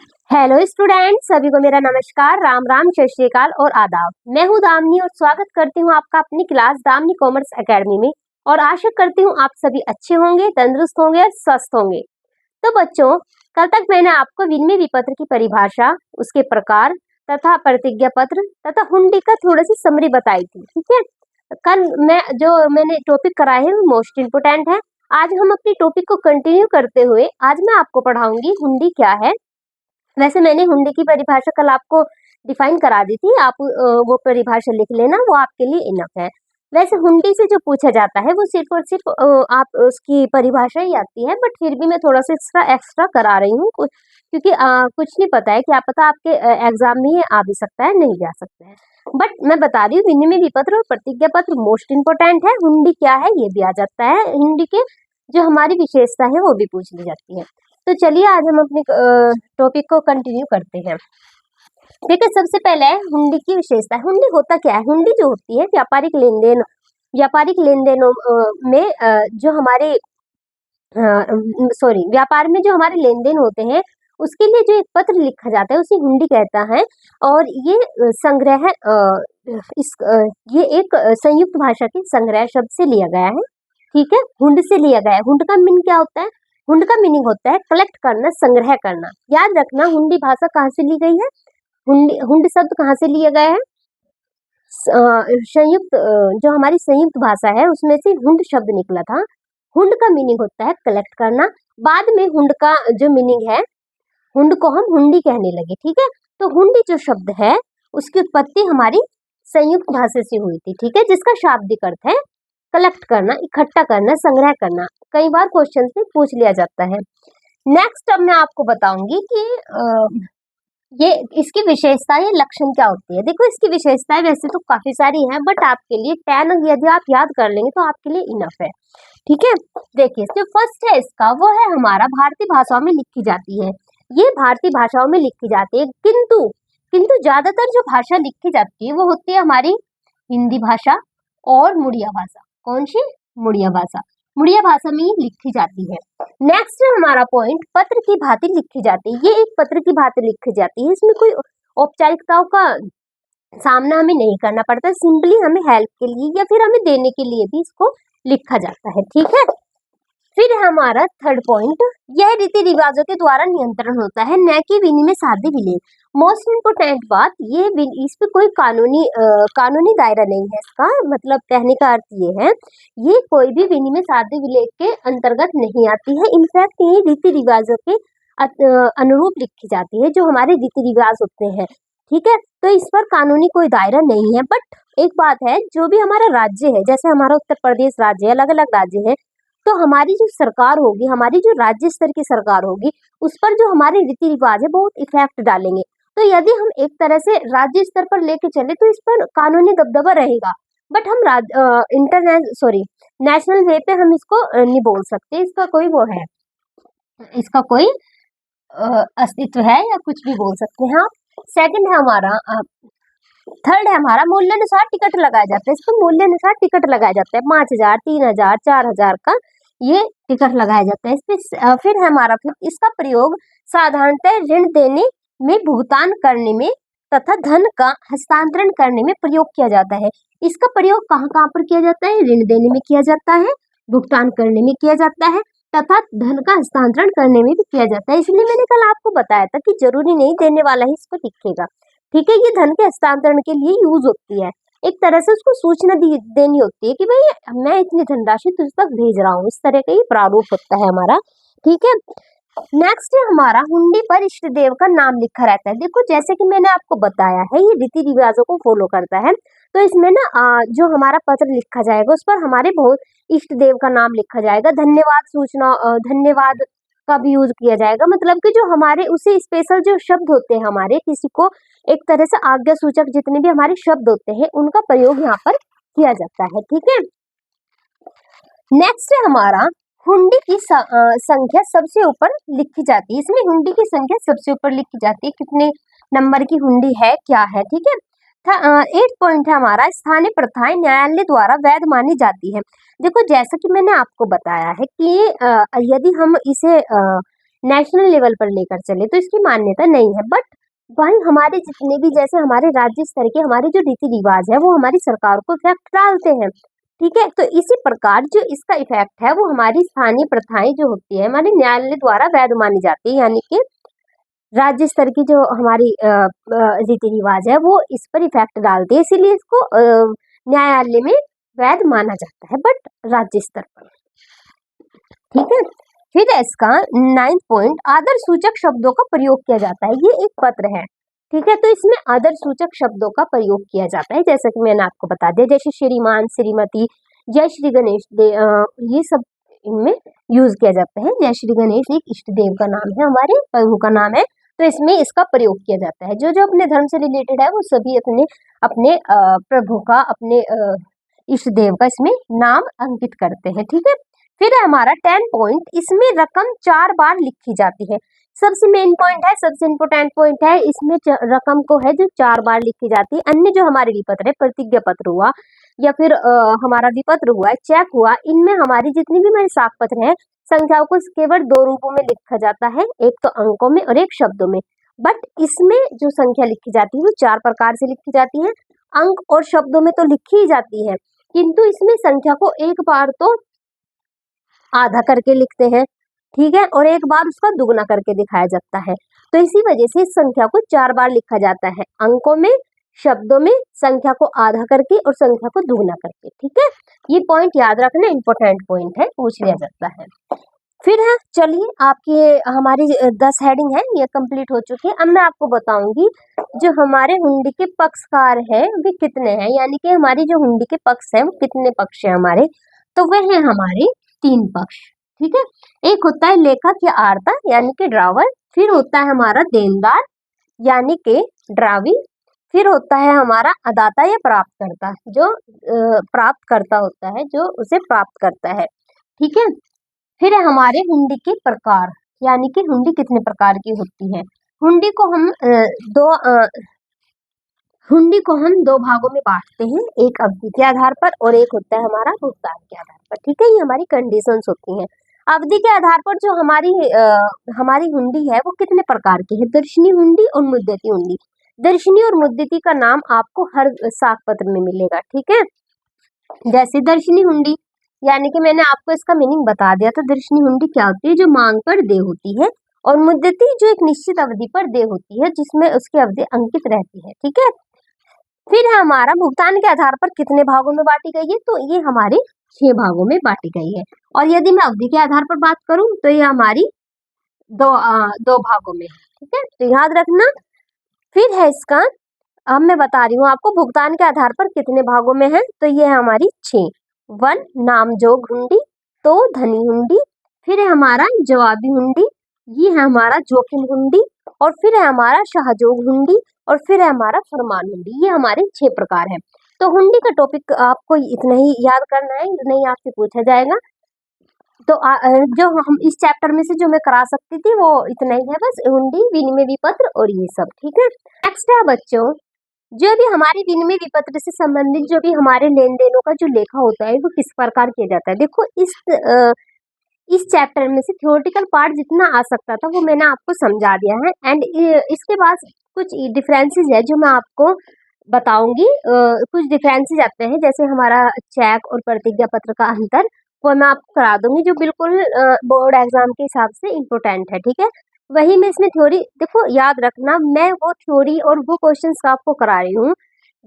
Hello students, सभी को मेरा नमस्कार, राम राम, सत श्री अकाल और आदाब। मैं हूं दामिनी और स्वागत करती हूं आपका अपनी क्लास दामिनी कॉमर्स एकेडमी में। और आशा करती हूं आप सभी अच्छे होंगे, तंदुरुस्त होंगे और स्वस्थ होंगे। तो बच्चों, कल तक मैंने आपको विनिमय विपत्र की परिभाषा, उसके प्रकार तथा प्रतिज्ञा पत्र तथा हुंडी का थोड़ी सी समरी बताई थी। ठीक है, कल मैंने टॉपिक कराए हैं वो मोस्ट इम्पोर्टेंट है। आज हम अपनी टॉपिक को कंटिन्यू करते हुए आज मैं आपको पढ़ाऊंगी हुंडी क्या है। वैसे मैंने हुंडी की परिभाषा कल आपको डिफाइन करा दी थी, आप वो परिभाषा लिख लेना, वो आपके लिए इनफ है। वैसे हुंडी से जो पूछा जाता है वो सिर्फ और सिर्फ आप उसकी परिभाषा ही आती है, बट फिर भी मैं थोड़ा सा एक्स्ट्रा करा रही हूँ क्योंकि कुछ नहीं पता है, क्या पता आपके एग्जाम में ये आ भी सकता है, नहीं जा सकता है। बट मैं बता रही हूँ विनिमय विपत्र और प्रतिज्ञा पत्र मोस्ट इंपोर्टेंट है। हुंडी क्या है ये भी आ जाता है, हुंडी के जो हमारी विशेषता है वो भी पूछ ली जाती है। तो चलिए आज हम अपने टॉपिक को कंटिन्यू करते हैं। देखिए, सबसे पहले हुंडी की विशेषता। हुंडी होता क्या है? हुंडी जो होती है व्यापारिक लेन देनों में जो हमारे व्यापार में जो हमारे लेन देन होते हैं उसके लिए जो एक पत्र लिखा जाता है उसे हुंडी कहता है। और ये संग्रह ये एक संयुक्त भाषा के संग्रह शब्द से लिया गया है। ठीक है, हुंड से लिया गया है। हुंड का मीनिंग क्या होता है? हुंड का मीनिंग होता है कलेक्ट करना, संग्रह करना। याद रखना, हुंडी भाषा कहाँ से ली गई है? हुंड शब्द कहाँ से लिया गया है? संयुक्त जो हमारी संयुक्त भाषा है उसमें से हुंड शब्द निकला था। हुंड का मीनिंग होता है कलेक्ट करना। बाद में हुंड का जो मीनिंग है, हुंड को हम हुंडी कहने लगे। ठीक है, तो हुंडी जो शब्द है उसकी उत्पत्ति हमारी संयुक्त भाषा से हुई थी। ठीक है, जिसका शाब्दिक अर्थ है कलेक्ट करना, इकट्ठा करना, संग्रह करना। कई बार क्वेश्चन में पूछ लिया जाता है। नेक्स्ट अब मैं आपको बताऊंगी कि ये इसकी विशेषता या लक्षण क्या होती है। देखो, इसकी विशेषताएं वैसे तो काफी सारी हैं, बट आपके लिए 10 यदि आप याद कर लेंगे तो आपके लिए इनफ है। ठीक है, देखिए जो फर्स्ट है इसका वो है हमारा भारतीय भाषाओं में लिखी जाती है। ये भारतीय भाषाओं में लिखी जाती है, किंतु ज्यादातर जो भाषा लिखी जाती है वो होती है हमारी हिंदी भाषा और मुड़िया भाषा। कौन सी? मुड़िया भाषा। मुड़िया भाषा में ही लिखी जाती है। नेक्स्ट है हमारा पॉइंट, पत्र की भांति लिखी जाती है। ये एक पत्र की भांति लिखी जाती है, इसमें कोई औपचारिकताओं का सामना हमें नहीं करना पड़ता, सिंपली हमें हेल्प के लिए या फिर हमें देने के लिए भी इसको लिखा जाता है। ठीक है, फिर है हमारा थर्ड पॉइंट, यह रीति रिवाजों के द्वारा नियंत्रण होता है, न कि विनिमय साधे विलय। मोस्ट इम्पोर्टेंट बात, ये इस पे कोई कानूनी दायरा नहीं है। इसका मतलब कहने का अर्थ ये है, ये कोई भी विनिमय साधे विलय के अंतर्गत नहीं आती है। इनफैक्ट ये रीति रिवाजों के अनुरूप लिखी जाती है, जो हमारे रीति रिवाज होते हैं। ठीक है, तो इस पर कानूनी कोई दायरा नहीं है। बट एक बात है, जो भी हमारा राज्य है, जैसे हमारा उत्तर प्रदेश राज्य है, अलग अलग राज्य है, तो हमारी जो सरकार होगी, हमारी जो राज्य स्तर की सरकार होगी, उस पर जो हमारे रीति रिवाज है बहुत इफेक्ट डालेंगे। तो यदि हम एक तरह से राज्य स्तर पर लेके चले तो इस पर कानूनी दबदबा रहेगा, बट हम नेशनल वे पे हम इसको नहीं बोल सकते। इसका कोई वो है, इसका कोई अस्तित्व है या कुछ भी बोल सकते हैं आप। सेकंड है हमारा थर्ड है हमारा मूल्यानुसार टिकट लगाया जाता है। इसको मूल्यानुसार टिकट लगाया जाता है, 5,000, 3,000, 4,000 का ये टिकट लगाया जाता है। इसमें फिर है हमारा इसका प्रयोग साधारणतः ऋण देने में, भुगतान करने में तथा धन का हस्तांतरण करने में प्रयोग किया जाता है। इसका प्रयोग कहाँ कहाँ पर किया जाता है? ऋण देने में किया जाता है, भुगतान करने में किया जाता है तथा धन का हस्तांतरण करने में भी किया जाता है। इसलिए मैंने कल आपको बताया था कि जरूरी नहीं देने वाला ही इसको लिखेगा। ठीक है, ये धन के हस्तांतरण के लिए यूज होती है। एक तरह से उसको सूचना देनी होती है कि भाई मैं इतनी धनराशि तुझ तक भेज रहा हूँ, इस तरह का ये प्रारूप होता है हमारा। ठीक है, नेक्स्ट है हमारा हुंडी पर इष्ट देव का नाम लिखा रहता है। देखो, जैसे कि मैंने आपको बताया है, ये रीति रिवाजों को फॉलो करता है, तो इसमें ना जो हमारा पत्र लिखा जाएगा उस पर हमारे बहुत इष्ट देव का नाम लिखा जाएगा। धन्यवाद सूचना, धन्यवाद का भी यूज किया जाएगा। मतलब कि जो हमारे उसे स्पेशल जो शब्द होते हैं, हमारे किसी को एक तरह से आज्ञा सूचक जितने भी हमारे शब्द होते हैं उनका प्रयोग यहाँ पर किया जाता है। ठीक है, नेक्स्ट है हमारा हुंडी की संख्या सबसे ऊपर लिखी जाती है। इसमें हुंडी की संख्या सबसे ऊपर लिखी जाती है, कितने नंबर की हुंडी है, क्या है। ठीक है, 8 पॉइंट है हमारा, स्थानीय प्रथाएं न्यायालय द्वारा वैध मानी जाती है। देखो, जैसा कि मैंने आपको बताया है कि यदि हम इसे नेशनल लेवल पर लेकर चले तो इसकी मान्यता नहीं है। बट भाई हमारे जितने भी जैसे हमारे राज्य स्तर के हमारे जो रीति रिवाज है वो हमारी सरकार को इफेक्ट डालते हैं, ठीक है। तो इसी प्रकार जो इसका इफेक्ट है वो हमारी स्थानीय प्रथाएं जो होती है हमारे न्यायालय द्वारा वैध मानी जाती है, यानी कि राज्य स्तर की जो हमारी रीति रिवाज है वो इस पर इफेक्ट डालती है, इसीलिए इसको न्यायालय में वैध माना जाता है, बट राज्य स्तर पर, ठीक है। फिर इसका 9th पॉइंट, आदर सूचक शब्दों का प्रयोग किया जाता है। ये एक पत्र है, ठीक है, तो इसमें आदर सूचक शब्दों का प्रयोग किया जाता है, जैसा कि मैंने आपको बता दिया, जैसे श्रीमान, श्रीमती, जय श्री गणेश ये सब इनमें यूज किया जाता है। जय श्री गणेश एक इष्ट देव का नाम है, हमारे प्रभु का नाम है, तो इसमें इसका प्रयोग किया जाता है। जो जो अपने धर्म से रिलेटेड है वो सभी अपने अपने प्रभु का, अपने इष्ट देव का इसमें नाम अंकित करते हैं, ठीक है। फिर है हमारा 10 पॉइंट, इसमें रकम 4 बार लिखी जाती है। सबसे मेन पॉइंट है, सबसे इम्पोर्टेंट पॉइंट है, इसमें रकम को है जो 4 बार लिखी जाती है। अन्य जो हमारे विपत्र है, प्रतिज्ञा पत्र हुआ या फिर हमारा विपत्र हुआ, चेक हुआ, इनमें हमारी जितनी भी हमारे साख पत्र है संख्याओं को केवल 2 रूपों में लिखा जाता है, एक तो अंकों में और एक शब्दों में। बट इसमें जो संख्या लिखी जाती है वो 4 प्रकार से लिखी जाती है। अंक और शब्दों में तो लिखी ही जाती है, किंतु इसमें संख्या को एक बार तो आधा करके लिखते हैं, ठीक है, और एक बार उसका दुगना करके दिखाया जाता है। तो इसी वजह से इस संख्या को 4 बार लिखा जाता है, अंकों में, शब्दों में, संख्या को आधा करके और संख्या को दुगना करके, ठीक है। ये पॉइंट याद रखना, इंपॉर्टेंट पॉइंट है, पूछ लिया जाता है। फिर है, चलिए आपकी हमारी 10 हेडिंग है ये कंप्लीट हो चुकी है। अब मैं आपको बताऊंगी जो हमारे हुंडी के पक्षकार है वे कितने हैं, यानी कि हमारी जो हुंडी के पक्ष है वो कितने पक्ष है हमारे, तो वह है हमारे 3 पक्ष, ठीक है। एक होता है लेखक या आर्ता यानी कि ड्रावर, फिर होता है हमारा देनदार यानी कि ड्रावी, फिर होता है हमारा अदाता या प्राप्तकर्ता, जो प्राप्त करता होता है, जो उसे प्राप्त करता है, ठीक है। फिर है हमारे हुंडी के प्रकार, यानी कि हुंडी कितने प्रकार की होती है। हुंडी को हम दो भागों में बांटते हैं, एक अवधि के आधार पर और एक होता है हमारा भुगतान के आधार पर, ठीक है। ये हमारी कंडीशंस होती हैं। अवधि के आधार पर जो हमारी हुंडी है वो कितने प्रकार की है, दर्शनी हुंडी और मुद्दती हुंडी। दर्शनी और मुद्दती का नाम आपको हर साख पत्र में मिलेगा, ठीक है। जैसे दर्शनी हुंडी, यानी कि मैंने आपको इसका मीनिंग बता दिया था, दर्शनी हुंडी क्या होती है, जो मांग पर दे होती है, और मुद्दती जो एक निश्चित अवधि पर दे होती है, जिसमें उसकी अवधि अंकित रहती है, ठीक है। फिर है हमारा भुगतान के आधार पर कितने भागों में बांटी गई है, तो ये हमारे 6 भागों में बांटी गई है। और यदि मैं अवधि के आधार पर बात करूं तो ये हमारी दो भागों में है, ठीक है, तो याद रखना। फिर है इसका, अब मैं बता रही हूँ आपको भुगतान के आधार पर कितने भागों में है, तो ये है हमारी 6। 1 नामजोग हुंडी, 2 धनी हुंडी, फिर है हमारा जवाबी हुंडी, ये है हमारा जोखिम हुंडी, और फिर है हमारा शाहजोग हुंडी, और फिर है हमारा फरमान हुंडी। ये हमारे 6 प्रकार है। तो हुंडी का टॉपिक आपको इतना ही याद करना है, नहीं आपसे पूछा जाएगा। तो जो हम इस चैप्टर में से जो मैं करा सकती थी वो इतना ही है, बस हुंडी, विनिमय विपत्र और ये सब, ठीक है। नेक्स्ट है बच्चों, जो भी हमारे विनिमय विपत्र से संबंधित जो भी हमारे लेन देनों का जो लेखा होता है वो किस प्रकार किया जाता है। देखो इस चैप्टर में से थ्योरेटिकल पार्ट जितना आ सकता था वो मैंने आपको समझा दिया है, एंड इसके बाद कुछ डिफरेंसेस है जो मैं आपको बताऊंगी। कुछ डिफरेंसेस आते हैं, जैसे हमारा चेक और प्रतिज्ञा पत्र का अंतर, वो मैं आपको करा दूंगी, जो बिल्कुल बोर्ड एग्जाम के हिसाब से इम्पोर्टेंट है, ठीक है। वही मैं इसमें थ्योरी, देखो याद रखना, मैं वो थ्योरी और वो क्वेश्चंस आपको करा रही हूँ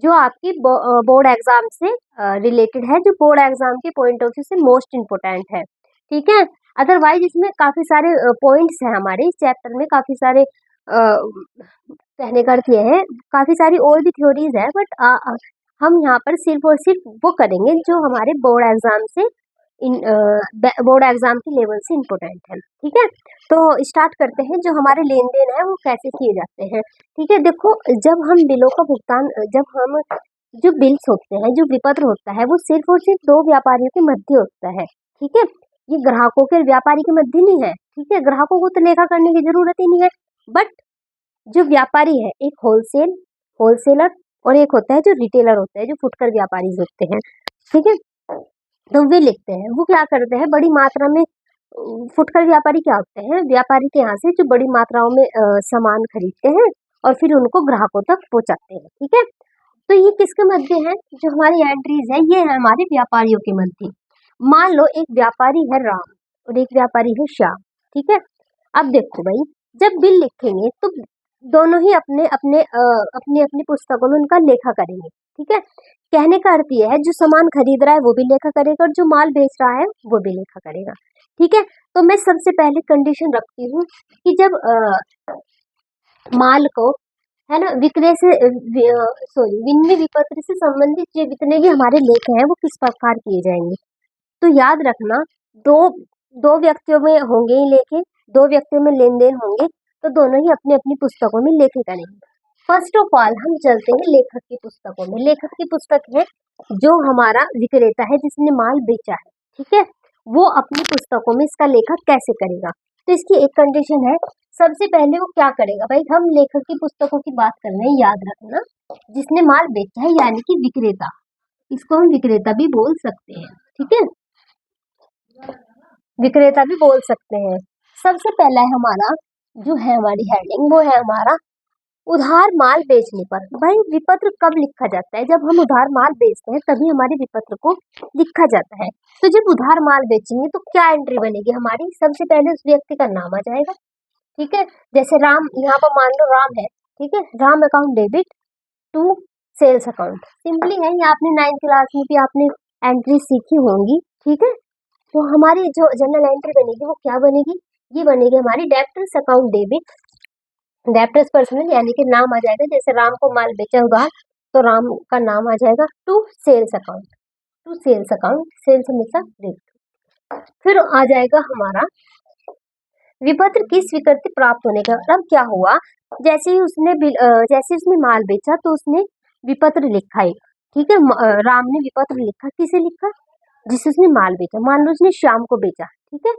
जो आपकी बोर्ड एग्जाम से रिलेटेड है, जो बोर्ड एग्जाम के पॉइंट ऑफ व्यू से मोस्ट इम्पोर्टेंट है, ठीक है। अदरवाइज इसमें काफ़ी सारे पॉइंट्स हैं, हमारे इस चैप्टर में काफ़ी सारे कहने का अर्थ ये है, काफ़ी सारी और भी थ्योरीज है, बट हम यहाँ पर सिर्फ और सिर्फ वो करेंगे जो हमारे बोर्ड एग्जाम से बोर्ड एग्जाम के लेवल से इम्पोर्टेंट है, ठीक है। तो स्टार्ट करते हैं, जो हमारे लेन देन है वो कैसे किए जाते हैं, ठीक है। देखो, जब हम बिलों का भुगतान, जब हम जो बिल्स होते हैं, जो विपत्र होता है, वो सिर्फ और सिर्फ 2 व्यापारियों के मध्य होता है, ठीक है। ये ग्राहकों के व्यापारी के मध्य नहीं है, ठीक है, ग्राहकों को तो लेखा करने की जरूरत ही नहीं है। बट जो व्यापारी है, एक होलसेलर और एक होता है जो रिटेलर होता है, जो फुटकर व्यापारी होते हैं, ठीक है। तो वे लिखते हैं, वो क्या करते हैं, बड़ी मात्रा में फुटकर व्यापारी क्या होते हैं? व्यापारी के यहाँ से जो बड़ी मात्राओं में सामान खरीदते हैं और फिर उनको ग्राहकों तक पहुंचाते हैं। ठीक है, तो ये किसके मध्य है? जो हमारी एंट्रीज है ये है हमारे व्यापारियों के मध्य। मान लो एक व्यापारी है राम और एक व्यापारी है श्याम। ठीक है, अब देखो भाई, जब बिल लिखेंगे तो दोनों ही अपने अपने अपनी अपनी पुस्तकों में उनका लेखा करेंगे। ठीक है, कहने का अर्थ यह है जो सामान खरीद रहा है वो भी लेखा करेगा और जो माल बेच रहा है वो भी लेखा करेगा। ठीक है, तो मैं सबसे पहले कंडीशन रखती हूँ कि जब माल को, है ना, विक्रय से विनिमय विपत्र से संबंधित जो जितने भी हमारे लेख हैं वो किस प्रकार किए जाएंगे। तो याद रखना, दो दो व्यक्तियों में होंगे ही लेखे, दो व्यक्तियों में लेन देन होंगे, तो दोनों ही अपनी अपनी पुस्तकों में लेखे करेंगे। फर्स्ट ऑफ ऑल हम चलते हैं लेखक की पुस्तकों में। लेखक की पुस्तक है जो हमारा विक्रेता है जिसने माल बेचा है। ठीक है, वो अपनी पुस्तकों में इसका लेखा कैसे करेगा? तो इसकी एक कंडीशन है, सबसे पहले वो क्या करेगा भाई, हम लेखक की पुस्तकों की बात कर रहे हैं, याद रखना, जिसने माल बेचा है यानी कि विक्रेता, इसको हम विक्रेता भी बोल सकते हैं। ठीक है, विक्रेता भी बोल सकते हैं। सबसे पहला है हमारा जो है हमारी हेडिंग, वो है हमारा उधार माल बेचने पर। भाई विपत्र कब लिखा जाता है? जब हम उधार माल बेचते हैं तभी हमारे विपत्र को लिखा जाता है। तो जब उधार माल बेचेंगे तो क्या एंट्री बनेगी हमारी? सबसे पहले उस व्यक्ति का नाम आ जाएगा। ठीक है, जैसे राम, यहाँ पर मान लो राम है। ठीक है, Ram account debit to sales account, simply है, ये आपने 9th क्लास में भी आपने एंट्री सीखी होंगी। ठीक है, तो हमारी जो जनरल एंट्री बनेगी वो क्या बनेगी? ये बनेगी हमारी debtors account debit, debtors personal यानी कि नाम आ जाएगा, जैसे राम को माल बेचा उधार तो राम का नाम आ जाएगा, to sales account, to sales account, sales हमेशा डेबिट। फिर आ जाएगा हमारा विपत्र की स्वीकृति प्राप्त होने का। अब क्या हुआ, जैसे ही उसने माल बेचा तो उसने विपत्र लिखा है। ठीक है, राम ने विपत्र लिखा, किसे लिखा? जिसे उसने माल बेचा। मान लो उसने शाम को बेचा। ठीक है,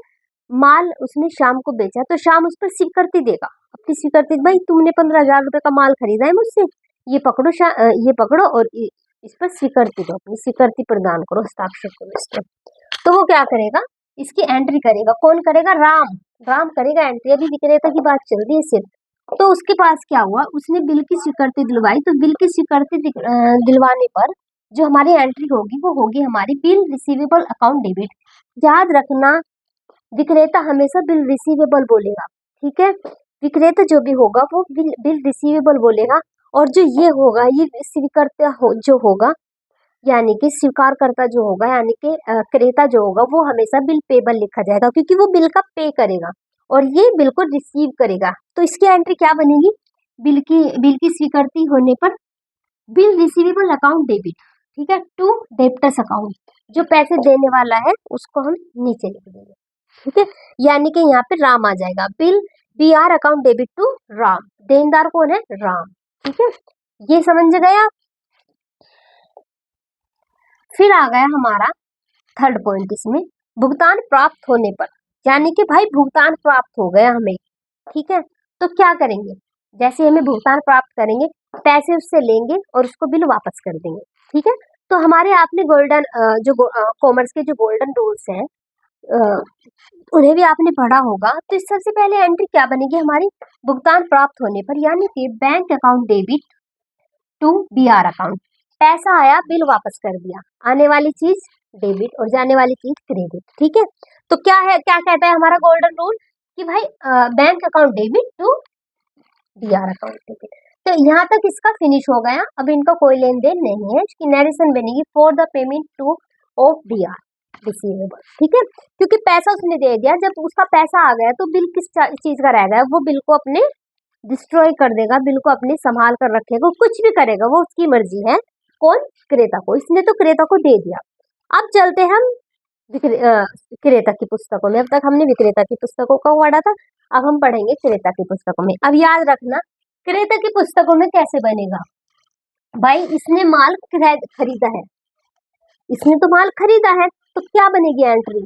माल उसने शाम को बेचा तो शाम उस पर स्वीकृति देगा, अपनी स्वीकृति, भाई तुमने 15,000 रुपए का माल खरीदा है मुझसे, ये पकड़ो ये पकड़ो और इस पर स्वीकृति दो, अपनी स्वीकृति प्रदान करो, हस्ताक्षर करो इस पर। तो वो क्या करेगा, इसकी एंट्री करेगा। कौन करेगा? राम, राम करेगा एंट्री। अभी विक्रेता की बात चल रही है सिर्फ। तो उसके पास क्या हुआ, उसने बिल की स्वीकृति दिलवाई, तो बिल की स्वीकृति दिलवाने पर जो हमारी एंट्री होगी वो होगी हमारी बिल रिसीवेबल अकाउंट डेबिट। याद रखना, विक्रेता हमेशा बिल रिसीवेबल बोलेगा। ठीक है, विक्रेता जो भी होगा वो बिल रिसीवेबल बोलेगा, और जो ये होगा ये स्वीकर्ता जो होगा यानी कि स्वीकारकर्ता जो होगा यानी कि क्रेता जो होगा वो हमेशा बिल पेबल लिखा जाएगा, क्योंकि वो बिल का पे करेगा और ये बिल को रिसीव करेगा। तो इसकी एंट्री क्या बनेगी? बिल की स्वीकृति होने पर बिल रिसीवेबल अकाउंट डेबिट। ठीक है, टू डेब्टर्स अकाउंट, जो पैसे देने वाला है उसको हम नीचे लिख देंगे। ठीक है, यानी कि यहाँ पे राम आ जाएगा, bill BR account debit to Ram, देनदार कौन है? राम। ठीक है, ये समझ गए आप? फिर आ गया हमारा थर्ड पॉइंट, इसमें भुगतान प्राप्त होने पर, यानी कि भाई भुगतान प्राप्त हो गया हमें। ठीक है, तो क्या करेंगे? जैसे हमें भुगतान प्राप्त करेंगे, पैसे उससे लेंगे और उसको बिल वापस कर देंगे। ठीक है, तो हमारे आपने गोल्डन कॉमर्स के जो गोल्डन रूल्स हैं उन्हें भी आपने पढ़ा होगा। तो इस सबसे पहले एंट्री क्या बनेगी हमारी? भुगतान प्राप्त होने पर, यानी कि bank account debit to BR account, पैसा आया बिल वापस कर दिया, आने वाली चीज डेबिट और जाने वाली चीज क्रेडिट। ठीक है, तो क्या कहता है हमारा गोल्डन रूल कि भाई bank account debit to BR account debit. तो यहाँ तक इसका फिनिश हो गया, अब इनका कोई लेन देन नहीं है। इसकी नरेशन बनेगी for the payment two of BR receivable. ठीक है, क्योंकि पैसा उसने दे दिया, जब उसका पैसा आ गया तो बिल किस चीज का रह गया, वो बिल को अपने डिस्ट्रॉय कर देगा, बिल को अपने संभाल कर रखेगा, कुछ भी करेगा, वो उसकी मर्जी है। कौन? क्रेता को। इसने तो क्रेता को दे दिया। अब चलते हैं हम क्रेता की पुस्तकों में। अब तक हमने विक्रेता की पुस्तकों का पढ़ा था, अब हम पढ़ेंगे क्रेता की पुस्तकों में। अब याद रखना, क्रेता की पुस्तकों में कैसे बनेगा? भाई इसने माल खरीदा है, इसने तो माल खरीदा है, तो क्या बनेगी एंट्री?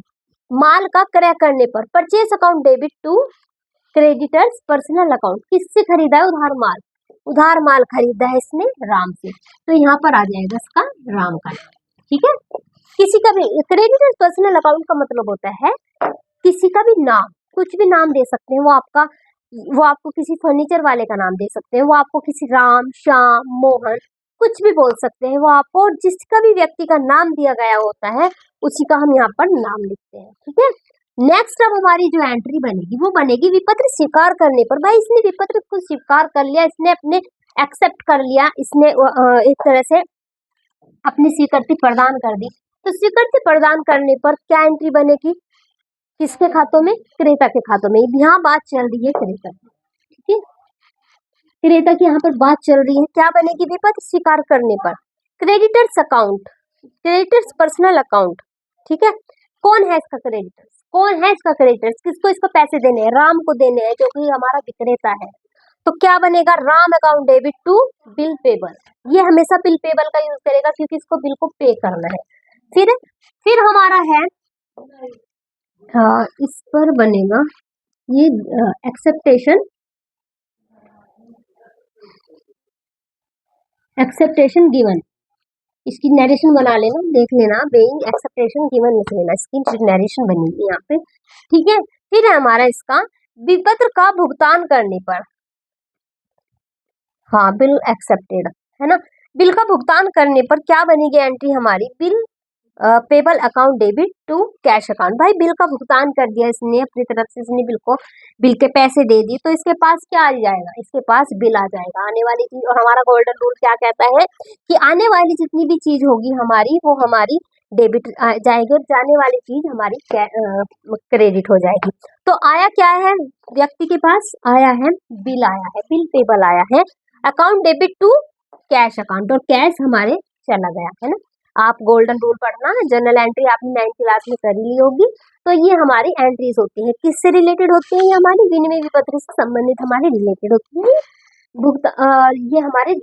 माल का क्रय करने पर purchase account debit to creditors personal account. किससे खरीदा है? उधार माल खरीदा है इसने राम से, तो यहाँ पर आ जाएगा इसका राम का नाम। ठीक है, किसी का भी क्रेडिटर्स पर्सनल अकाउंट का मतलब होता है किसी का भी नाम, कुछ भी नाम दे सकते हैं, वो आपको किसी फर्नीचर वाले का नाम दे सकते हैं, वो आपको किसी राम, श्याम, मोहन कुछ भी बोल सकते हैं वो आपको, और जिसका भी व्यक्ति का नाम दिया गया होता है उसी का हम यहाँ पर नाम लिखते हैं। ठीक है, नेक्स्ट अब हमारी जो एंट्री बनेगी वो बनेगी विपत्र स्वीकार करने पर। भाई इसने विपत्र को स्वीकार कर लिया, इसने अपने एक्सेप्ट कर लिया, इसने एक तरह से अपनी स्वीकृति प्रदान कर दी। तो स्वीकृति प्रदान करने पर क्या एंट्री बनेगी, किसके खातों में, क्रेता के खातों में। यहाँ बात चल रही है क्रेता की, ठीक है, क्रेता की यहाँ पर बात चल रही है। क्या बनेगी विपत्र स्वीकार करने पर, creditors account, creditors personal account. ठीक है, कौन है इसका क्रेडिटर्स, कौन है इसका क्रेडिटर्स, किसको इसको पैसे देने हैं, राम को देने हैं जो कि हमारा विक्रेता है। तो क्या बनेगा, Ram account debit to bill payable. ये हमेशा बिल पेबल का यूज करेगा क्योंकि इसको बिल को पे करना है। फिर हमारा है इस पर बनेगा ये एक्सेप्टेशन गिवन, इसकी नरेशन बना लेना, देख लेना, बेइंग एक्सेप्टेशन गिवन लिख लेना, इसकी नरेशन बनेगी यहाँ पे। ठीक है, फिर है हमारा इसका विपत्र का भुगतान करने पर, हाँ बिल एक्सेप्टेड है ना, बिल का भुगतान करने पर क्या बनेगी एंट्री हमारी, bill payable account debit to cash account. भाई बिल का भुगतान कर दिया इसने अपनी तरफ से, इसने बिल के पैसे दे दिए, तो इसके पास क्या आ जाएगा, इसके पास बिल आ जाएगा, आने वाली चीज। और हमारा गोल्डन रूल क्या कहता है कि आने वाली जितनी भी चीज होगी हमारी वो हमारी डेबिट जाएगी और जाने वाली चीज हमारी क्रेडिट हो जाएगी। तो आया क्या है व्यक्ति के पास, आया है बिल, आया है बिल पेबल, आया है account debit to cash account, और कैश हमारे चला गया है ना। आप गोल्डन रूल पढ़ना, जर्नल एंट्री आपने 9th क्लास में कर ली होगी। तो ये हमारी एंट्रीज होती है, किससे रिलेटेड होती है, ये हमारी विनिमय विपत्र से संबंधित हमारी रिलेटेड होती है। ये हमारे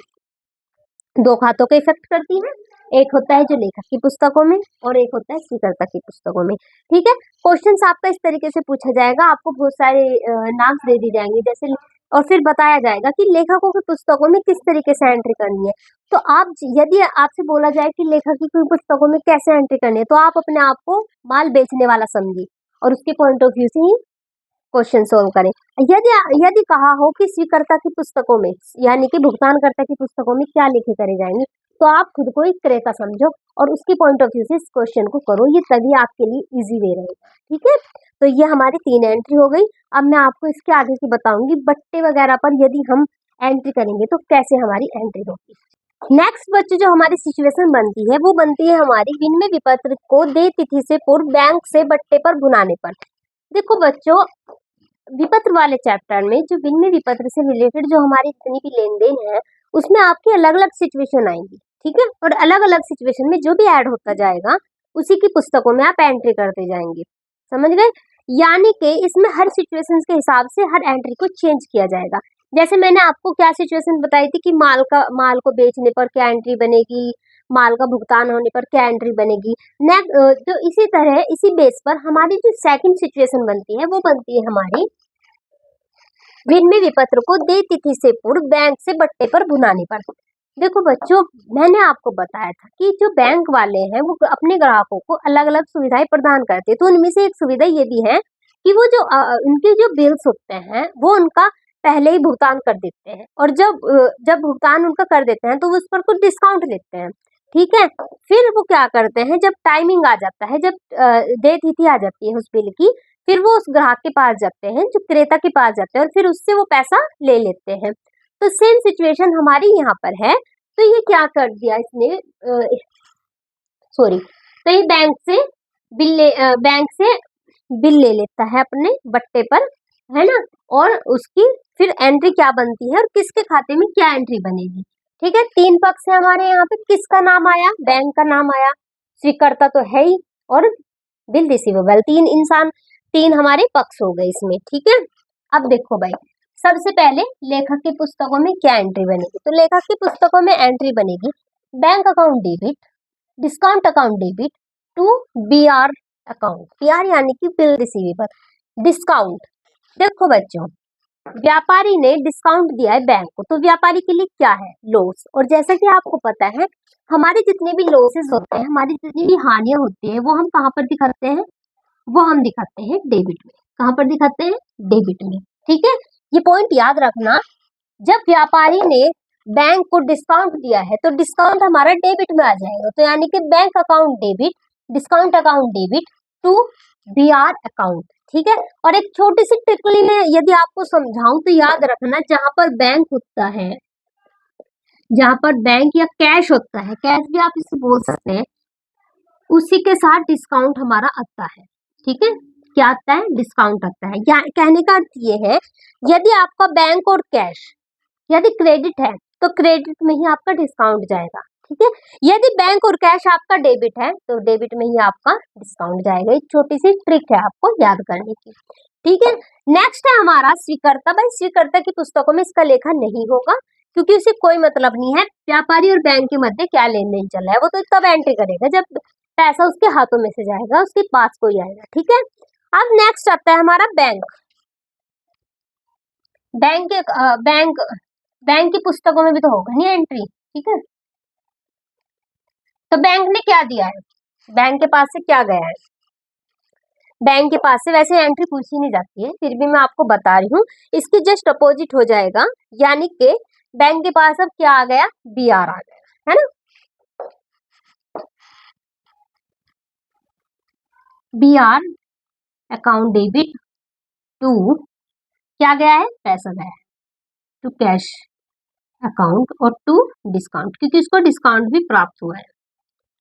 दो खातों को इफेक्ट करती है, एक होता है जो लेखक की पुस्तकों में और एक होता है स्वीकर्ता की पुस्तकों में। ठीक है, क्वेश्चंस आपका इस तरीके से पूछा जाएगा, आपको बहुत सारे नाम्स दे दी जाएंगे जैसे, और फिर बताया जाएगा कि लेखकों की पुस्तकों में किस तरीके से एंट्री करनी है। तो आप यदि आपसे बोला जाए कि लेखक की पुस्तकों में कैसे एंट्री करनी है, तो आप अपने आप को माल बेचने वाला समझिए और उसके पॉइंट ऑफ व्यू से ही क्वेश्चन सोल्व करें। यदि कहा हो कि स्वीकर्ता की पुस्तकों में यानी कि भुगतानकर्ता की पुस्तकों में क्या लिखे करे जाएंगे, तो आप खुद को एक क्रेता समझो और उसके पॉइंट ऑफ व्यू से इस क्वेश्चन को करो, ये तभी आपके लिए इजी वे रहेगा। ठीक है, तो ये हमारी 3 एंट्री हो गई। अब मैं आपको इसके आगे की बताऊंगी, बट्टे वगैरह पर यदि हम एंट्री करेंगे तो कैसे हमारी एंट्री होगी। नेक्स्ट बच्चे जो हमारी सिचुएशन बनती है वो बनती है हमारी विनिमय विपत्र को देय तिथि से पूर्व बैंक से बट्टे पर भुनाने पर। देखो बच्चों, विपत्र वाले चैप्टर में जो विनिमय विपत्र से रिलेटेड जो हमारी जितनी भी लेन देन है उसमें आपकी अलग अलग सिचुएशन आएंगी। ठीक है, और अलग अलग सिचुएशन में जो भी ऐड होता जाएगा उसी की पुस्तकों में आप एंट्री करते जाएंगे, समझ गए। यानी कि इसमें हर सिचुएशन के हिसाब से हर एंट्री को चेंज किया जाएगा। जैसे मैंने आपको क्या सिचुएशन बताई थी कि माल को बेचने पर क्या एंट्री बनेगी, माल का भुगतान होने पर क्या एंट्री बनेगी। नेक्स्ट तो इसी तरह इसी बेस पर हमारी जो सेकंड सिचुएशन बनती है वो बनती है हमारी विनिमय विपत्र को देय तिथि से पूर्व बैंक से बट्टे पर भुनाने पर। देखो बच्चों, मैंने आपको बताया था कि जो बैंक वाले हैं वो अपने ग्राहकों को अलग अलग सुविधाएं प्रदान करते हैं। तो उनमें से एक सुविधा ये भी है कि वो जो उनके जो बिल्स होते हैं वो उनका पहले ही भुगतान कर देते हैं, और जब भुगतान उनका कर देते हैं तो वो उस पर कुछ डिस्काउंट लेते हैं। ठीक है, फिर वो क्या करते हैं, जब टाइमिंग आ जाता है, जब देय तिथि आ जाती है उस बिल की, फिर वो उस ग्राहक के पास जाते हैं, जो क्रेता के पास जाते हैं, और फिर उससे वो पैसा ले लेते हैं। तो सेम सिचुएशन हमारी यहाँ पर है। तो ये क्या कर दिया इसने, सॉरी, तो ये बैंक से बिल ले लेता है अपने बट्टे पर, है ना, और उसकी फिर एंट्री क्या बनती है और किसके खाते में क्या एंट्री बनेगी। ठीक है, 3 पक्ष है हमारे यहाँ पे, किसका नाम आया, बैंक का नाम आया, स्वीकर्ता तो है ही, और बिल रिसीवेबल, 3 हमारे पक्ष हो गए इसमें। ठीक है, अब देखो भाई, सबसे पहले लेखक की पुस्तकों में क्या एंट्री बनेगी, तो लेखक की पुस्तकों में एंट्री बनेगी bank account debit, discount account debit to BR account, BR यानी कि बिल रिसीवेबल। डिस्काउंट, देखो बच्चों, व्यापारी ने डिस्काउंट दिया है बैंक को, तो व्यापारी के लिए क्या है, लॉस। और जैसा कि आपको पता है हमारे जितने भी लॉसेस होते हैं, हमारी जितनी भी हानियां होती है वो हम कहाँ पर दिखाते हैं, वो हम दिखाते हैं डेबिट में। कहाँ पर दिखाते हैं? डेबिट में। ठीक है, ये पॉइंट याद रखना। जब व्यापारी ने बैंक को डिस्काउंट दिया है तो डिस्काउंट हमारा डेबिट में आ जाएगा, तो यानी कि bank account debit, discount account debit to BR account. ठीक है, और एक छोटी सी टिप्पणी में यदि आपको समझाऊं तो याद रखना, जहां पर बैंक होता है, जहां पर बैंक या कैश होता है, कैश भी आप इसे बोल सकते हैं, उसी के साथ डिस्काउंट हमारा आता है। ठीक है, क्या आता है? डिस्काउंट आता है। या कहने का अर्थ ये है, यदि आपका बैंक और कैश यदि क्रेडिट है तो क्रेडिट में ही आपका डिस्काउंट जाएगा। ठीक है, यदि बैंक और कैश आपका डेबिट है तो डेबिट में ही आपका डिस्काउंट जाएगा। एक छोटी सी ट्रिक है आपको याद करने की। ठीक है, नेक्स्ट है हमारा स्वीकर्ता। भाई स्वीकर्ता की पुस्तकों में इसका लेखन नहीं होगा, क्योंकि उसे कोई मतलब नहीं है व्यापारी और बैंक के मध्य क्या लेन देन चल रहा है, वो तो तब एंट्री करेगा जब पैसा उसके हाथों में से जाएगा, उसके पास कोई आएगा। ठीक है, अब नेक्स्ट आता है हमारा बैंक। बैंक बैंक बैंक की पुस्तकों में भी तो होगा नहीं एंट्री। ठीक है, तो बैंक ने क्या दिया है, बैंक के पास से क्या गया है, बैंक के पास से वैसे एंट्री पूछी नहीं जाती है, फिर भी मैं आपको बता रही हूँ, इसकी जस्ट अपोजिट हो जाएगा, यानी कि बैंक के पास अब क्या आ गया? बीआर आ गया, है ना। बीआर अकाउंट डेबिट टू क्या गया है? पैसा गया है, टू कैश अकाउंट और टू डिस्काउंट, क्योंकि इसको डिस्काउंट भी प्राप्त हुआ है।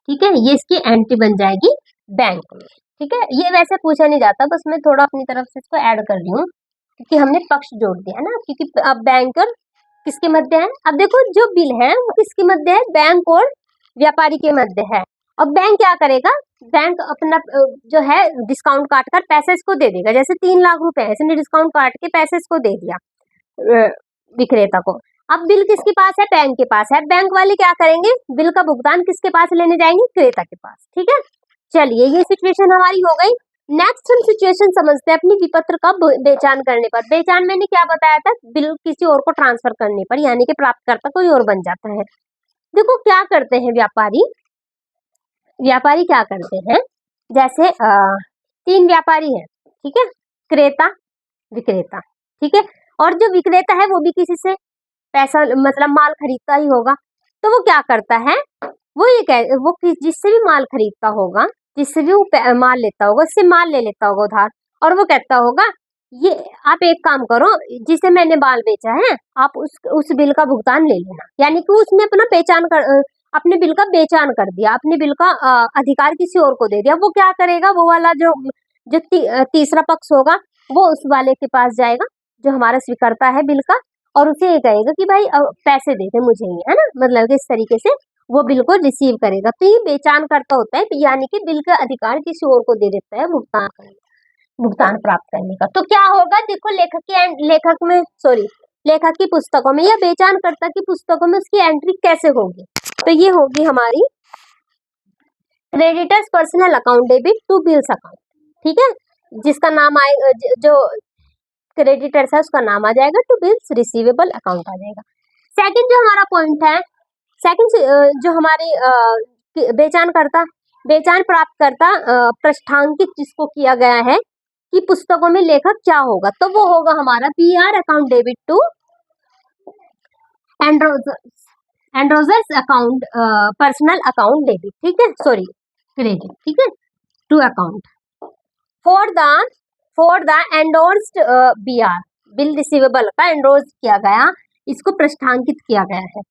ठीक है, ये इसकी एंट्री बन जाएगी बैंक में। ठीक है, ये वैसे पूछा नहीं जाता, बस मैं थोड़ा अपनी तरफ से इसको ऐड कर रही हूँ, क्योंकि हमने पक्ष जोड़ दिया ना, क्योंकि अब बैंक और किसके मध्य है? अब देखो जो बिल है वो किसके मध्य है? बैंक और व्यापारी के मध्य है। अब बैंक क्या करेगा? बैंक अपना जो है डिस्काउंट काट कर पैसे इसको दे देगा। जैसे 3 लाख रुपए है, इसने डिस्काउंट काट के पैसे इसको दे दिया विक्रेता को। अब बिल किसके पास है? बैंक के पास है। बैंक वाले क्या करेंगे? बिल का भुगतान किसके पास लेने जाएंगे? क्रेता के पास। ठीक है, चलिए ये सिचुएशन हमारी हो गई। नेक्स्ट हम सिचुएशन समझते हैं अपनी विपत्र का बेचान करने पर। बेचान मैंने क्या बताया था? बिल किसी और को ट्रांसफर करने पर, यानी कि प्राप्तकर्ता कोई और बन जाता है। देखो क्या करते हैं व्यापारी, व्यापारी क्या करते हैं, जैसे 3 व्यापारी हैं, ठीक है, क्रेता विक्रेता। ठीक है, और जो विक्रेता है वो भी किसी से पैसा मतलब माल खरीदता ही होगा, तो वो क्या करता है, वो जिससे भी माल खरीदता होगा, जिससे भी वो माल लेता होगा, उससे माल ले लेता होगा उधार, और वो कहता होगा ये आप एक काम करो, जिसे मैंने माल बेचा है आप उस बिल का भुगतान ले लेना। यानी कि उसने अपना अपने बिल का बेचान कर दिया, अपने बिल का अधिकार किसी और को दे दिया। वो क्या करेगा? वो वाला जो तीसरा पक्ष होगा वो उस वाले के पास जाएगा जो हमारा स्वीकर्ता है बिल का, और उसे ये कहेगा कि भाई पैसे दे दे मुझे ही, है ना, मतलब इस तरीके से वो बिल को रिसीव करेगा। तो ये बेचान करता होता है, यानी कि बिल का अधिकार किसी और को दे देता है भुगतान प्राप्त करने का। तो क्या होगा? देखो लेखक की पुस्तकों में या बेचानकर्ता की पुस्तकों में उसकी एंट्री कैसे होगी? तो ये होगी हमारी creditors personal account debit to bills account. ठीक है, जिसका नाम आएगा, जो क्रेडिटर्स है उसका नाम आ जाएगा टू बिल्स रिसीवेबल अकाउंट आ जाएगा। सेकंड जो हमारा पॉइंट है, सेकंड जो हमारी बेचान प्राप्त करता प्रस्थांकित जिसको किया गया है कि पुस्तकों में लेखक क्या होगा, तो वो होगा हमारा BR account debit to endorser's account personal account debit. ठीक है, सॉरी क्रेडिट। ठीक है, to account for the endorsed BR bill receivable का एंडोर्स किया गया, इसको प्रस्थांकित किया गया है।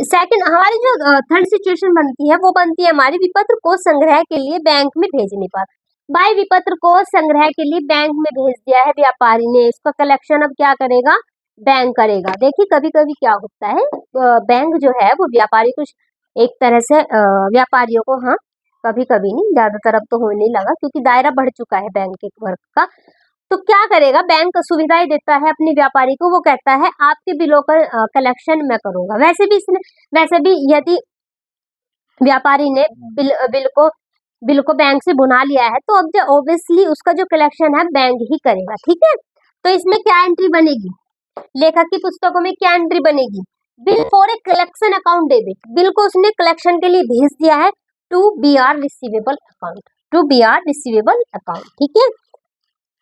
सेकंड हमारी जो थर्ड सिचुएशन बनती है वो बनती है हमारी विपत्र को संग्रह के लिए बैंक में भेजने पर। भाई विपत्र को संग्रह के लिए बैंक में भेज दिया है व्यापारी ने, इसका कलेक्शन अब क्या करेगा? बैंक करेगा। देखिए कभी कभी क्या होता है, बैंक जो है वो व्यापारी को एक तरह से व्यापारियों को, हाँ कभी कभी नहीं, ज्यादातर अब तो होने लगा क्योंकि दायरा बढ़ चुका है बैंक के वर्क का, तो क्या करेगा? बैंक सुविधाएं देता है अपने व्यापारी को, वो कहता है आपके बिलों का कलेक्शन मैं करूंगा। वैसे भी यदि व्यापारी ने बिल को बैंक से बुना लिया है तो अब ऑब्वियसली उसका जो कलेक्शन है बैंक ही करेगा। ठीक है, तो इसमें क्या एंट्री बनेगी? लेखक की पुस्तकों में क्या एंट्री बनेगी? Bill for a collection account debit, bill को उसने कलेक्शन के लिए भेज दिया है to BR receivable account, to BR receivable account, ठीक है।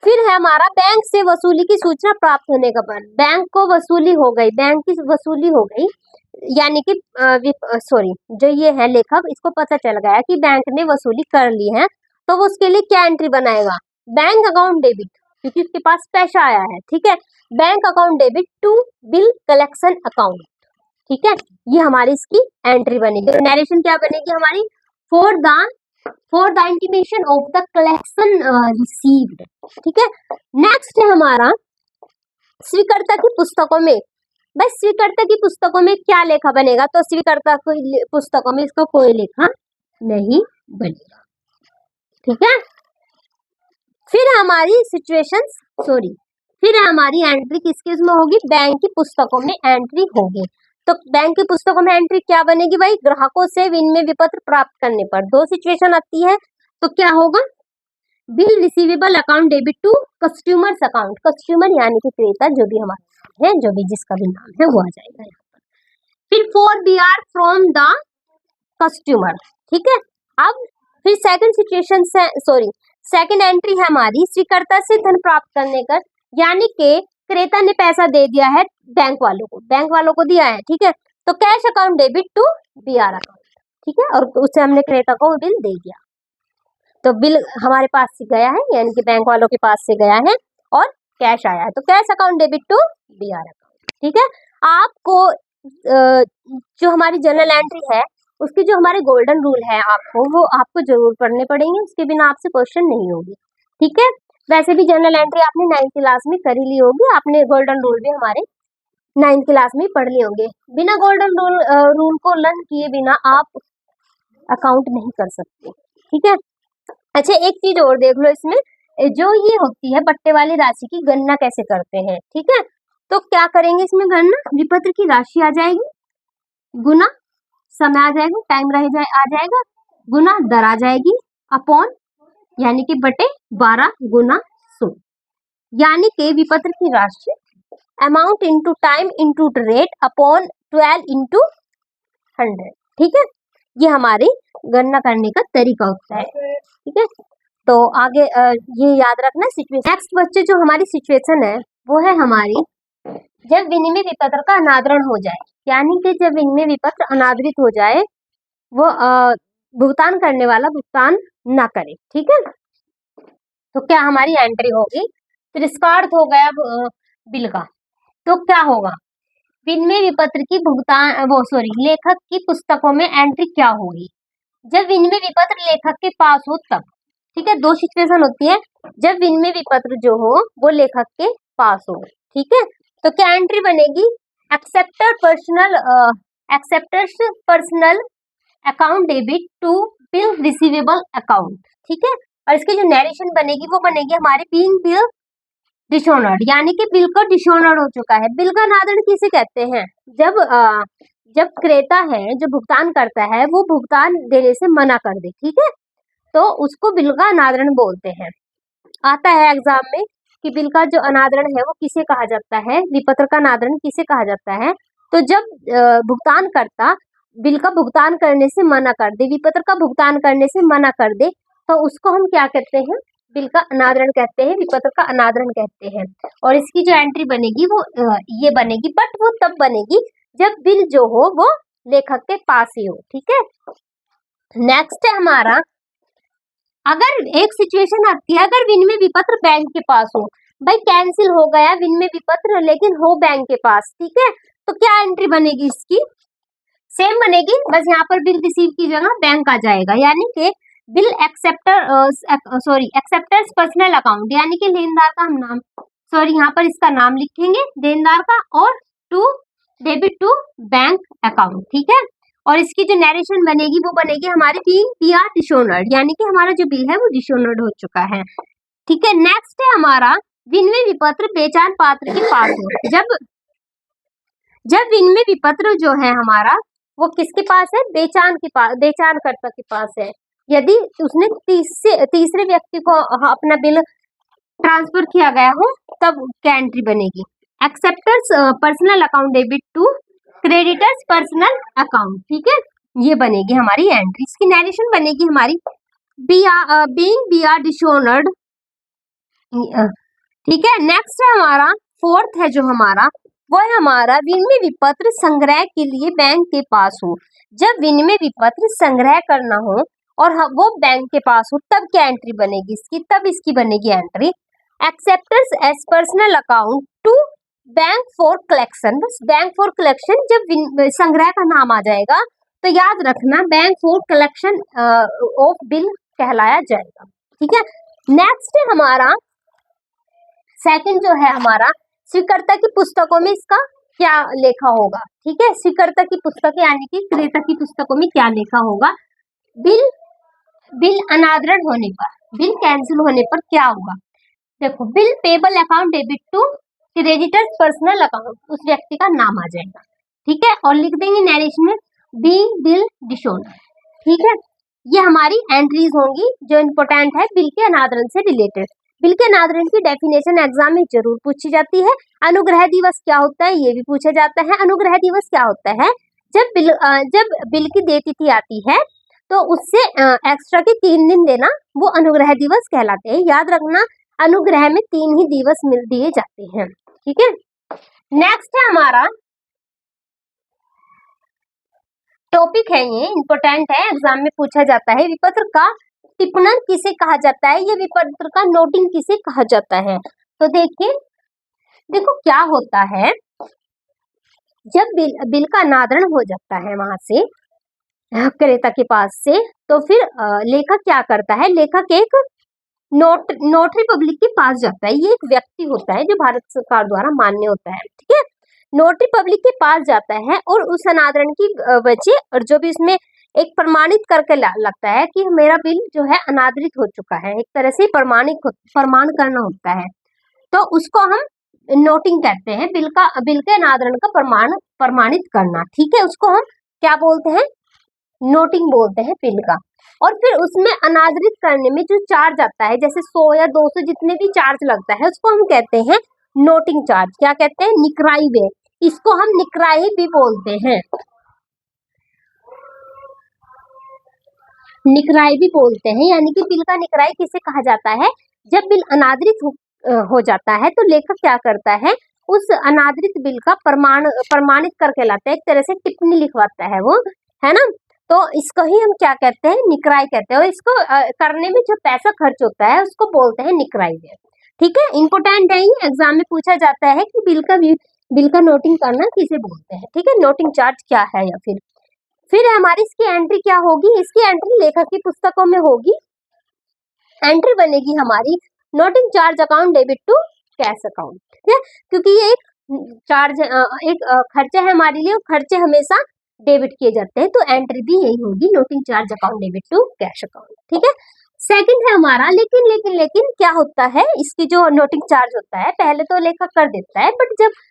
फिर है हमारा बैंक से वसूली की सूचना प्राप्त होने का बाद, बैंक को वसूली हो गई, बैंक की वसूली हो गई, यानी कि सॉरी जो ये है लेखक, इसको पता चल गया कि बैंक ने वसूली कर ली है, तो वो उसके लिए क्या एंट्री बनाएगा, बैंक अकाउंट डेबिट, क्योंकि उसके पास पैसा आया है, ठीक है। Bank account debit to bill collection account, ठीक है, ये हमारी इसकी एंट्री बनेगी। नरेशन क्या बनेगी हमारी, for the intimation of the collection received, ठीक है। नेक्स्ट है हमारा स्वीकर्ता की पुस्तकों में, भाई स्वीकर्ता की पुस्तकों में क्या लेखा बनेगा, तो स्वीकर्ता की पुस्तकों में इसका कोई लेखा नहीं बनेगा, ठीक है। फिर हमारी फिर हमारी एंट्री किस किस में होगी, बैंक की पुस्तकों में एंट्री होगी। तो बैंक की पुस्तकों में एंट्री क्या बनेगी भाई, ग्राहकों से विनिमय विपत्र प्राप्त करने पर। दो सिचुएशन आती है, तो क्या होगा, bill receivable account debit to customers account, customer यानी कि क्रेता, जो भी हमारा है, जो भी जिसका भी नाम है वो आ जाएगा यहाँ पर। फिर for BR from the customer, ठीक है। अब फिर सेकंड एंट्री है हमारी स्वीकर्ता से धन प्राप्त करने का, यानी कि क्रेता ने पैसा दे दिया है बैंक वालों को दिया है, ठीक है। तो cash account debit to BR account, ठीक है, और उससे हमने क्रेता को बिल दे दिया, तो बिल हमारे पास से गया है, यानी कि बैंक वालों के पास से गया है और कैश आया है, तो cash account debit to BR account, ठीक है। आपको जो हमारी जनरल एंट्री है उसकी जो हमारे गोल्डन रूल है वो आपको जरूर पढ़ने पड़ेंगे, उसके बिना आपसे क्वेश्चन नहीं होगी, ठीक है। वैसे भी जनरल एंट्री आपने 9th क्लास में कर ही ली होगी, आपने गोल्डन रूल भी हमारे 9th क्लास में पढ़ लिए होंगे। बिना गोल्डन रूल को लर्न किए बिना आप अकाउंट नहीं कर सकते, ठीक है। अच्छा एक चीज और देख लो, इसमें जो ये होती है बट्टे वाली राशि की गणना कैसे करते हैं, ठीक है। तो क्या करेंगे इसमें गणना, विपत्र की राशि आ जाएगी, गुना समय आ जाएगा, टाइम आ जाएगा, गुना दर आ जाएगी, अपॉन यानी कि बटे 12 गुना 100, यानी कि विपत्र की राशि amount into time into rate upon 12 into 100, ठीक है। ये हमारी गणना करने का तरीका होता है, ठीक है। तो आगे ये याद रखना सिचुएशन। नेक्स्ट बच्चे जो हमारी सिचुएशन है वो है हमारी जब विनिमय विपत्र का अनादरण हो जाए, यानी कि जब विनिमय विपत्र अनादरित हो जाए, वो भुगतान करने वाला भुगतान ना करे, ठीक है। तो क्या हमारी एंट्री होगी, तिरस्कार हो गया बिल का, तो क्या होगा, विनिमय विपत्र की लेखक की पुस्तकों में एंट्री क्या होगी, जब विनिमय विपत्र लेखक के पास हो तब, ठीक है। दो सिचुएशन होती है, जब विनिमय विपत्र जो हो वो लेखक के पास हो, ठीक है। तो क्या एंट्री बनेगी, acceptors personal account debit to bill receivable account, ठीक है। और इसकी जो नरेशन बनेगी वो बनेगी हमारे बीइंग बिल डिसऑनर्ड, यानी कि बिल को डिसऑनर्ड हो चुका है। बिल का अनादरण किसे कहते हैं, जब क्रेता है जो भुगतान करता है वो भुगतान देने से मना कर दे, ठीक है, तो उसको बिल का अनादरण बोलते हैं। आता है एग्जाम में कि बिल का जो अनादरण है वो किसे कहा जाता है, विपत्र का अनादरण किसे कहा जाता है, तो जब भुगतान करता बिल का भुगतान करने से मना कर दे, विपत्र का भुगतान करने से मना कर दे, तो उसको हम क्या कहते हैं, बिल का अनादरण कहते हैं, विपत्र का अनादरण कहते हैं। और इसकी जो एंट्री बनेगी वो ये बनेगी, बट वो तब बनेगी जब बिल जो हो वो लेखक के पास ही हो, ठीक है। नेक्स्ट है हमारा, अगर एक सिचुएशन आती है अगर विनिमय विपत्र बैंक के पास हो, भाई कैंसिल हो गया विनिमय विपत्र लेकिन हो बैंक के पास, ठीक है, तो क्या एंट्री बनेगी इसकी, सेम बनेगी, बस यहाँ पर बिल रिसीव की जगह बैंक आ जाएगा, यानी कि बिल एक्सेप्टर्स पर्सनल अकाउंट, यानी कि लेनदार का हम नाम यहाँ पर इसका नाम लिखेंगे देनदार का, और to debit to bank account, ठीक है। और इसकी जो नरेशन बनेगी वो बनेगी हमारी BR डिसऑनर्ड, यानी कि हमारा जो बिल है वो डिसऑनर्ड हो चुका है, ठीक है। नेक्स्ट है हमारा विनिमय विपत्र बेचान पात्र के पास हो, जब विनिमय विपत्र जो है हमारा वो किसके पास है, बेचानकर्ता के पास है, यदि उसने तीसरे व्यक्ति को अपना बिल ट्रांसफर किया गया हो तब क्या एंट्री बनेगी, acceptors personal account debit to creditors personal account, ठीक है, ये बनेगी हमारी एंट्री। इसकी नरेशन बनेगी हमारी बीइंग बी आर डिसऑनर्ड, ठीक है। नेक्स्ट है हमारा फोर्थ है जो हमारा, वो है हमारा विनिमय विपत्र संग्रह के लिए बैंक के पास हो। जब विनिमय विपत्र संग्रह करना हो और वो बैंक के पास हो तब क्या एंट्री बनेगी इसकी, तब इसकी बनेगी entry acceptors as personal account to bank for collection. बस बैंक फॉर कलेक्शन जब संग्रह का नाम आ जाएगा तो याद रखना bank for collection of bill कहलाया जाएगा, ठीक है। नेक्स्ट है हमारा सेकंड जो है हमारा, स्वीकर्ता की पुस्तकों में इसका क्या लेखा होगा, ठीक है। स्वीकर्ता की पुस्तक यानी कि क्रेता की पुस्तकों में क्या लेखा होगा। बिल अनादरण होने पर, बिल कैंसिल होने पर क्या होगा, देखो bill payable account debit to creditors personal account, उस व्यक्ति का नाम आ जाएगा, ठीक है। और लिख देंगे नरेशन में बिल डिसऑनर, ठीक है। ये हमारी एंट्रीज होंगी जो इम्पोर्टेंट है बिल के अनादरण से रिलेटेड। बिल के अनादरण की डेफिनेशन एग्जाम में जरूर पूछी जाती है। अनुग्रह दिवस क्या होता है ये भी पूछा जाता है। अनुग्रह दिवस क्या होता है, जब बिल की देय तिथि आती है तो उससे एक्स्ट्रा के 3 दिन देना वो अनुग्रह दिवस कहलाते हैं। याद रखना अनुग्रह में 3 ही दिवस मिल दिए जाते हैं, ठीक है। नेक्स्ट है हमारा टॉपिक है, ये इंपॉर्टेंट है, एग्जाम में पूछा जाता है। विपत्र का टिप्पणन किसे कहा जाता है, ये विपत्र का नोटिंग किसे कहा जाता है। तो देखो क्या होता है, जब बिल का अनादरण हो जाता है वहां से क्रेता के पास से, तो फिर लेखक क्या करता है, लेखक एक नोटरी पब्लिक के पास जाता है। ये एक व्यक्ति होता है जो भारत सरकार द्वारा मान्य होता है, ठीक है। नोटरी पब्लिक के पास जाता है और उस अनादरण की वजह और जो भी इसमें एक प्रमाणित करके लगता है कि मेरा बिल जो है अनादरित हो चुका है, एक तरह से प्रमाण करना होता है, तो उसको हम नोटिंग कहते हैं। बिल के अनादरण का प्रमाणित करना, ठीक है, उसको हम क्या बोलते हैं, नोटिंग बोलते हैं बिल का। और फिर उसमें अनादरित करने में जो चार्ज आता है, जैसे 100 या 200 जितने भी चार्ज लगता है उसको हम कहते हैं नोटिंग चार्ज। क्या कहते हैं, निकराई वे, इसको हम निकराई भी बोलते हैं, निकराई भी बोलते हैं। यानी कि बिल का निकराई किसे कहा जाता है, जब बिल अनादरित हो जाता है तो लेखक क्या करता है, उस अनादरित बिल का प्रमाणित करके लाता है, एक तरह से टिप्पणी लिखवाता है वो, है ना। तो इसको ही हम क्या कहते हैं, निकराई कहते हैं। और इसको करने में जो पैसा खर्च होता है उसको बोलते हैं निकराई व्यय, ठीक है। इंपोर्टेंट है, ये एग्जाम में पूछा जाता है कि बिल का नोटिंग करना किसे बोलते हैं, ठीक है, नोटिंग चार्ज क्या है। या फिर हमारी इसकी एंट्री क्या होगी, इसकी एंट्री लेखक की पुस्तकों में होगी। एंट्री बनेगी हमारी noting charge account debit to cash account, ठीक है, क्योंकि ये एक चार्ज एक खर्चा है हमारे लिए, खर्चे हमेशा डेबिट किए जाते हैं, तो एंट्री भी यही होगी noting charge account debit to cash account, ठीक है। सेकंड है हमारा लेकिन क्या होता है, इसकी जो नोटिंग चार्ज होता है पहले तो लेखक कर देता है, बट जब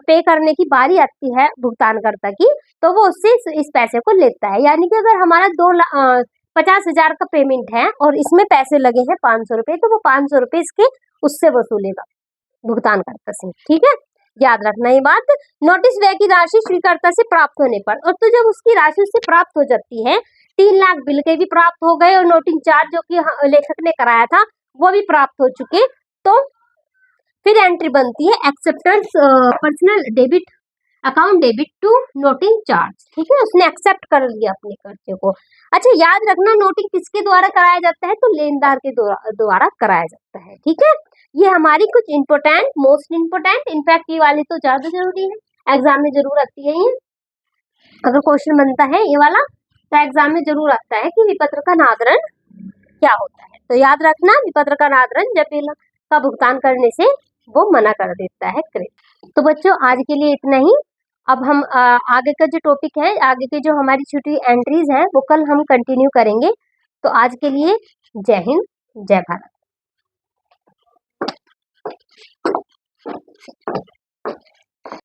पे करने की बारी आती है भुगतानकर्ता की तो वो उससे इस पैसे को लेता है। यानी कि अगर हमारा 50,000 का पेमेंट है और इसमें पैसे लगे हैं 500 रुपए, तो वो 500 रुपए इसके उससे वसूलेगा भुगतानकर्ता से, ठीक है, याद रखना ये बात। नोटिस व्यय की राशि स्वीकर्ता से प्राप्त होने पर, और तो जब उसकी राशि उससे प्राप्त हो जाती है, 3 लाख बिल के भी प्राप्त हो गए और नोटिंग चार्ज जो कि लेखक ने कराया था वो भी प्राप्त हो चुके, तो फिर एंट्री बनती है acceptance personal debit account debit to noting charge, ठीक है, उसने एक्सेप्ट कर लिया अपने खर्चे को। अच्छा याद रखना नोटिंग किसके द्वारा कराया जाता है, तो लेनदार के द्वारा कराया जाता है, ठीक है। ये हमारी कुछ इंपोर्टेंट, मोस्ट इंपोर्टेंट, इनफैक्ट ये वाली तो ज्यादा जरूरी है, एग्जाम में जरूर आती है ये, अगर क्वेश्चन बनता है ये वाला तो एग्जाम में जरूर आता है कि विपत्र का अनादरण क्या होता है। तो याद रखना विपत्र का अनादरण जब बिल का भुगतान करने से वो मना कर देता है क्रेडिट। तो बच्चों आज के लिए इतना ही। अब हम आगे का जो टॉपिक है, आगे की जो हमारी छोटी एंट्रीज हैं वो कल हम कंटिन्यू करेंगे। तो आज के लिए जय हिंद, जय भारत।